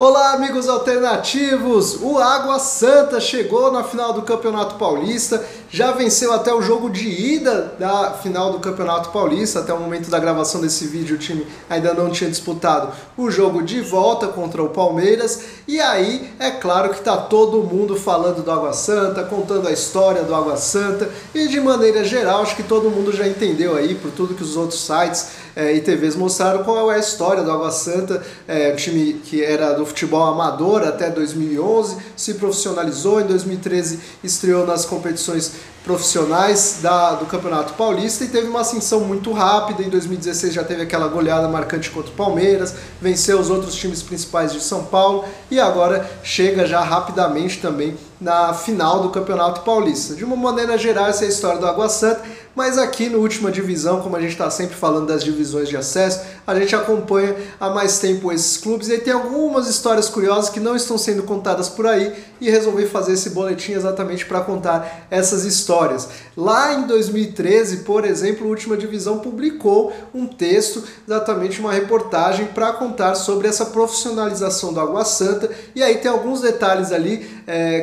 Olá, amigos alternativos! O Água Santa chegou na final do Campeonato Paulista, já venceu até o jogo de ida da final do Campeonato Paulista. Até o momento da gravação desse vídeo o time ainda não tinha disputado o jogo de volta contra o Palmeiras. E aí, é claro que está todo mundo falando do Água Santa, contando a história do Água Santa. E de maneira geral, acho que todo mundo já entendeu aí, por tudo que os outros sites e TVs mostraram, qual é a história do Água Santa. Um time que era do futebol amador até 2011, se profissionalizou, em 2013 estreou nas competições profissionais do Campeonato Paulista e teve uma ascensão muito rápida. Em 2016 já teve aquela goleada marcante contra o Palmeiras, venceu os outros times principais de São Paulo e agora chega já rapidamente também na final do Campeonato Paulista. De uma maneira geral, essa é a história do Água Santa, mas aqui no Última Divisão, como a gente está sempre falando das divisões de acesso, a gente acompanha há mais tempo esses clubes e tem algumas histórias curiosas que não estão sendo contadas por aí e resolvi fazer esse boletim exatamente para contar essas histórias. Lá em 2013, por exemplo, a Última Divisão publicou um texto, exatamente uma reportagem para contar sobre essa profissionalização do Água Santa, e aí tem alguns detalhes ali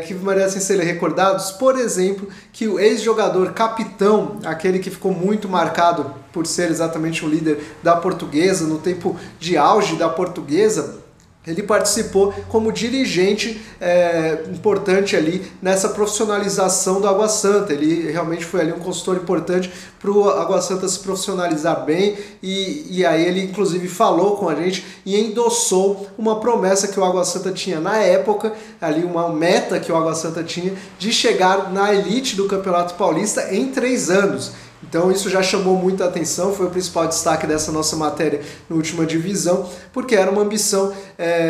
que merecem ser recordados. Por exemplo, que o ex-jogador capitão, aquele que ficou muito marcado por ser exatamente o líder da Portuguesa, no tempo de auge da Portuguesa, ele participou como dirigente importante ali nessa profissionalização do Água Santa. Ele realmente foi ali um consultor importante para o Água Santa se profissionalizar bem e aí ele inclusive falou com a gente e endossou uma promessa que o Água Santa tinha na época, ali uma meta que o Água Santa tinha de chegar na elite do Campeonato Paulista em 3 anos. Então isso já chamou muita atenção, foi o principal destaque dessa nossa matéria no Última Divisão, porque era uma ambição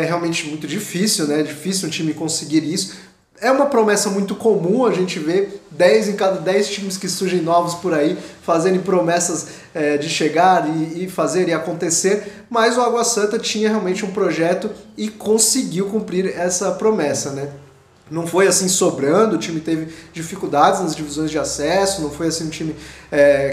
realmente muito difícil, né? Difícil um time conseguir isso. É uma promessa muito comum, a gente vê 10 em cada 10 times que surgem novos por aí, fazendo promessas de chegar e fazer e acontecer, mas o Água Santa tinha realmente um projeto e conseguiu cumprir essa promessa, né? Não foi assim sobrando, o time teve dificuldades nas divisões de acesso, não foi assim um time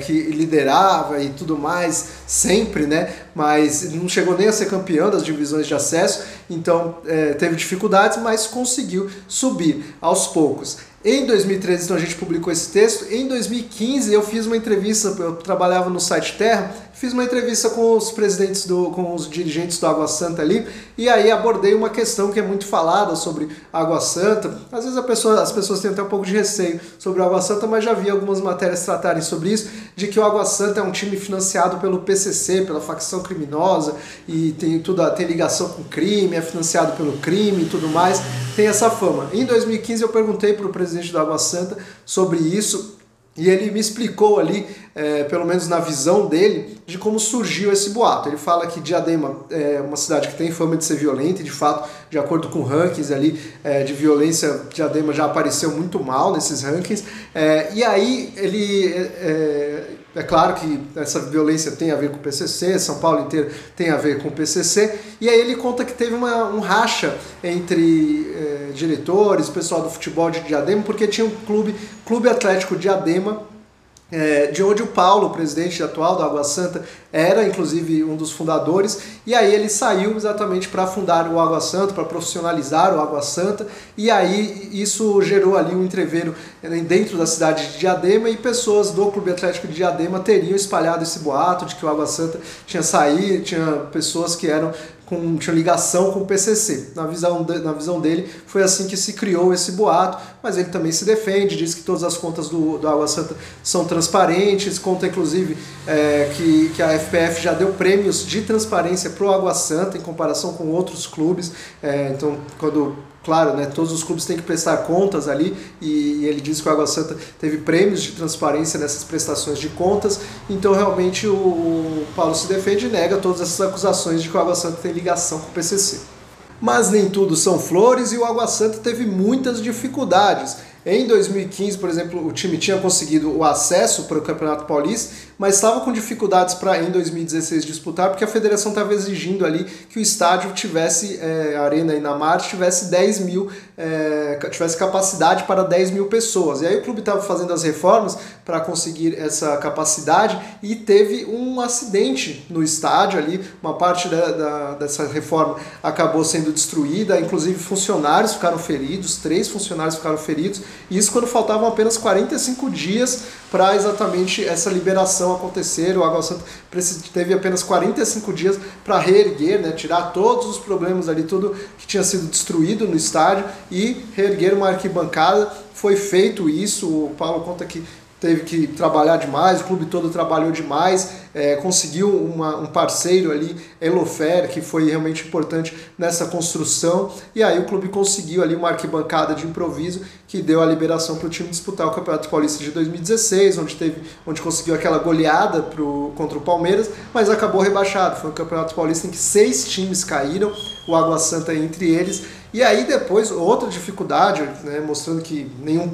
que liderava e tudo mais sempre, né? Mas não chegou nem a ser campeão das divisões de acesso, então teve dificuldades, mas conseguiu subir aos poucos. Em 2013, então, a gente publicou esse texto. Em 2015, eu fiz uma entrevista, eu trabalhava no site Terra, fiz uma entrevista com os presidentes, com os dirigentes do Água Santa ali, e aí abordei uma questão que é muito falada sobre Água Santa. Às vezes as pessoas têm até um pouco de receio sobre o Água Santa, mas já vi algumas matérias tratarem sobre isso, de que o Água Santa é um time financiado pelo PCC, pela facção criminosa, e tem ligação com crime, é financiado pelo crime e tudo mais, tem essa fama. Em 2015 eu perguntei para o presidente do Água Santa sobre isso, e ele me explicou ali, pelo menos na visão dele, de como surgiu esse boato. Ele fala que Diadema é uma cidade que tem fama de ser violenta, e de fato, de acordo com rankings ali de violência, Diadema já apareceu muito mal nesses rankings. E aí ele... É claro que essa violência tem a ver com o PCC, São Paulo inteiro tem a ver com o PCC, e aí ele conta que teve um racha entre diretores, pessoal do futebol de Diadema, porque tinha um Clube Atlético Diadema, de onde o Paulo, o presidente atual do Água Santa, era inclusive um dos fundadores, e aí ele saiu exatamente para fundar o Água Santa, para profissionalizar o Água Santa, e aí isso gerou ali um entreveiro dentro da cidade de Diadema, e pessoas do Clube Atlético de Diadema teriam espalhado esse boato de que o Água Santa tinha saído, tinha pessoas que tinha ligação com o PCC. Na visão dele, foi assim que se criou esse boato, mas ele também se defende, diz que todas as contas do Água Santa são transparentes, conta inclusive que a FPF já deu prêmios de transparência para o Água Santa em comparação com outros clubes, então claro, né, todos os clubes têm que prestar contas ali, e ele diz que o Água Santa teve prêmios de transparência nessas prestações de contas, então realmente o Paulo se defende e nega todas essas acusações de que o Água Santa tem ligação com o PCC. Mas nem tudo são flores e o Água Santa teve muitas dificuldades. Em 2015, por exemplo, o time tinha conseguido o acesso para o Campeonato Paulista, mas estava com dificuldades para em 2016 disputar, porque a federação estava exigindo ali que o estádio tivesse, a Arena Inamar, tivesse 10 mil, tivesse capacidade para 10 mil pessoas. E aí o clube estava fazendo as reformas para conseguir essa capacidade e teve um acidente no estádio ali, uma parte dessa reforma acabou sendo destruída, inclusive funcionários ficaram feridos, 3 funcionários ficaram feridos, e isso quando faltavam apenas 45 dias para exatamente essa liberação acontecer. O Água Santa teve apenas 45 dias para reerguer, né, tirar todos os problemas ali, tudo que tinha sido destruído no estádio e reerguer uma arquibancada. Foi feito isso, o Paulo conta que teve que trabalhar demais, o clube todo trabalhou demais, conseguiu um parceiro ali, Elofer, que foi realmente importante nessa construção, e aí o clube conseguiu ali uma arquibancada de improviso que deu a liberação para o time disputar o Campeonato Paulista de 2016, onde conseguiu aquela goleada contra o Palmeiras, mas acabou rebaixado. Foi um Campeonato Paulista em que 6 times caíram, o Água Santa entre eles. E aí depois, outra dificuldade, né, mostrando que nenhum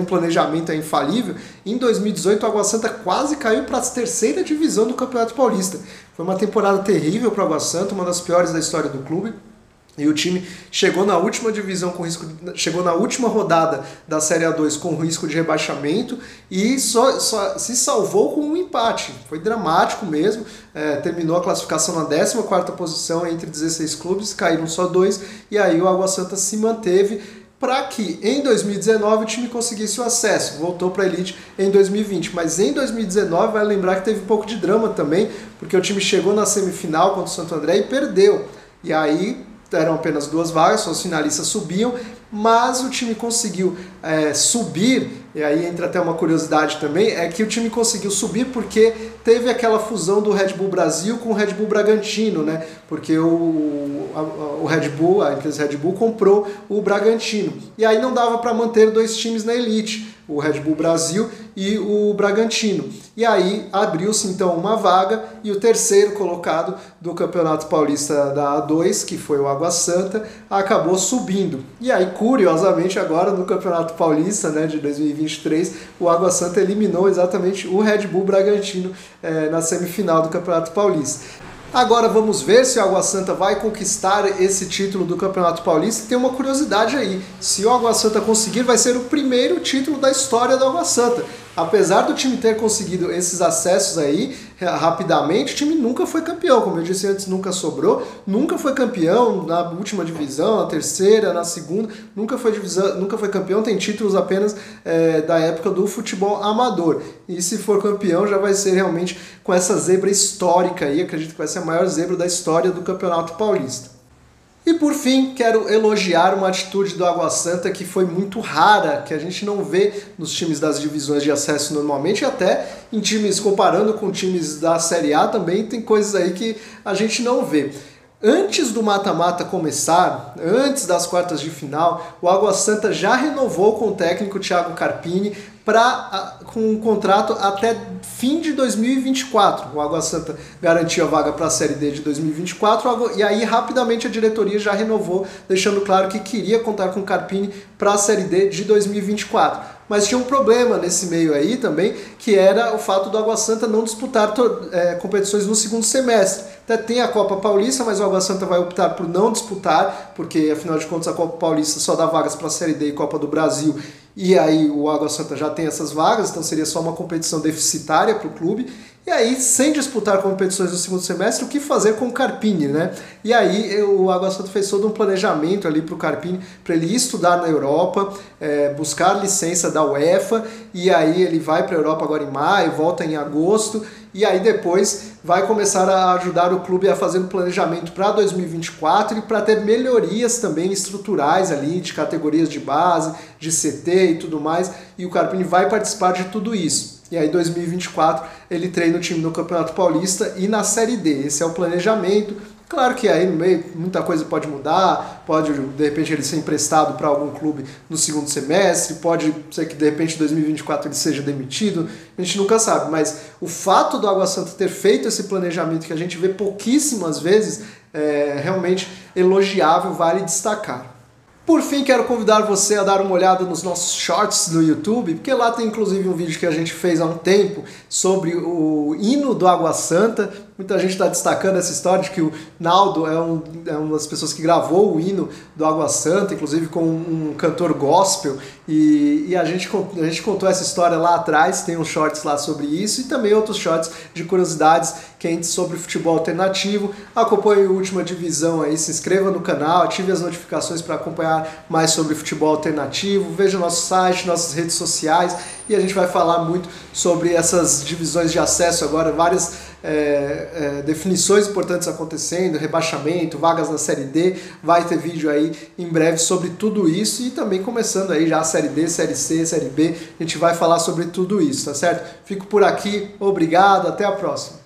planejamento é infalível, em 2018 o Água Santa quase caiu para a 3ª divisão do Campeonato Paulista. Foi uma temporada terrível para o Água Santa, uma das piores da história do clube. E o time chegou na última divisão chegou na última rodada da Série A2 com risco de rebaixamento e só se salvou com um empate. Foi dramático mesmo, terminou a classificação na 14ª posição entre 16 clubes, caíram só 2, e aí o Água Santa se manteve para que em 2019 o time conseguisse o acesso, voltou para a elite em 2020, mas em 2019 vai lembrar que teve um pouco de drama também, porque o time chegou na semifinal contra o Santo André e perdeu, e aí eram apenas 2 vagas, só os finalistas subiam, mas o time conseguiu subir, e aí entra até uma curiosidade também, é que o time conseguiu subir porque teve aquela fusão do Red Bull Brasil com o Red Bull Bragantino, né? Porque o Red Bull, a empresa Red Bull comprou o Bragantino, e aí não dava para manter 2 times na elite, o Red Bull Brasil e o Bragantino. E aí abriu-se então uma vaga e o 3º colocado do Campeonato Paulista da A2, que foi o Água Santa, acabou subindo. E aí, curiosamente, agora no Campeonato Paulista, né, de 2023, o Água Santa eliminou exatamente o Red Bull Bragantino na semifinal do Campeonato Paulista. Agora vamos ver se o Água Santa vai conquistar esse título do Campeonato Paulista. Tem uma curiosidade aí, se o Água Santa conseguir, vai ser o primeiro título da história do Água Santa. Apesar do time ter conseguido esses acessos aí rapidamente, o time nunca foi campeão, como eu disse antes, nunca sobrou, nunca foi campeão na última divisão, na 3ª, na 2ª, nunca foi campeão, tem títulos apenas da época do futebol amador. E se for campeão já vai ser realmente com essa zebra histórica aí, acredito que vai ser a maior zebra da história do Campeonato Paulista. E por fim, quero elogiar uma atitude do Água Santa que foi muito rara, que a gente não vê nos times das divisões de acesso normalmente, e até em times, comparando com times da Série A também, tem coisas aí que a gente não vê. Antes do mata-mata começar, antes das quartas de final, o Água Santa já renovou com o técnico Thiago Carpini com um contrato até fim de 2024. O Água Santa garantiu a vaga para a Série D de 2024 e aí rapidamente a diretoria já renovou, deixando claro que queria contar com o Carpini para a Série D de 2024. Mas tinha um problema nesse meio aí também, que era o fato do Água Santa não disputar competições no segundo semestre. Até tem a Copa Paulista, mas o Água Santa vai optar por não disputar, porque afinal de contas a Copa Paulista só dá vagas para a Série D e Copa do Brasil, e aí o Água Santa já tem essas vagas, então seria só uma competição deficitária para o clube. E aí, sem disputar competições no segundo semestre, o que fazer com o Carpini, né? E aí o Água Santa fez todo um planejamento ali para o Carpini, para ele estudar na Europa, buscar licença da UEFA, e aí ele vai para a Europa agora em maio, volta em agosto, e aí depois vai começar a ajudar o clube a fazer um planejamento para 2024 e para ter melhorias também estruturais ali, de categorias de base, de CT e tudo mais, e o Carpini vai participar de tudo isso. E aí, em 2024, ele treina o time no Campeonato Paulista e na Série D. Esse é o planejamento. Claro que aí no meio muita coisa pode mudar, pode de repente ele ser emprestado para algum clube no segundo semestre, pode ser que de repente em 2024 ele seja demitido, a gente nunca sabe. Mas o fato do Água Santa ter feito esse planejamento que a gente vê pouquíssimas vezes é realmente elogiável, vale destacar. Por fim, quero convidar você a dar uma olhada nos nossos shorts do YouTube, porque lá tem inclusive um vídeo que a gente fez há um tempo sobre o hino do Água Santa. Muita gente está destacando essa história de que o Naldo é uma das pessoas que gravou o hino do Água Santa, inclusive com um cantor gospel, e a gente contou essa história lá atrás, tem uns shorts lá sobre isso, e também outros shorts de curiosidades quentes sobre futebol alternativo. Acompanhe a Última Divisão aí, se inscreva no canal, ative as notificações para acompanhar mais sobre futebol alternativo, veja nosso site, nossas redes sociais, e a gente vai falar muito sobre essas divisões de acesso agora, várias definições importantes acontecendo, rebaixamento, vagas na Série D, vai ter vídeo aí em breve sobre tudo isso, e também começando aí já a Série D, Série C, Série B, a gente vai falar sobre tudo isso, tá certo? Fico por aqui, obrigado, até a próxima.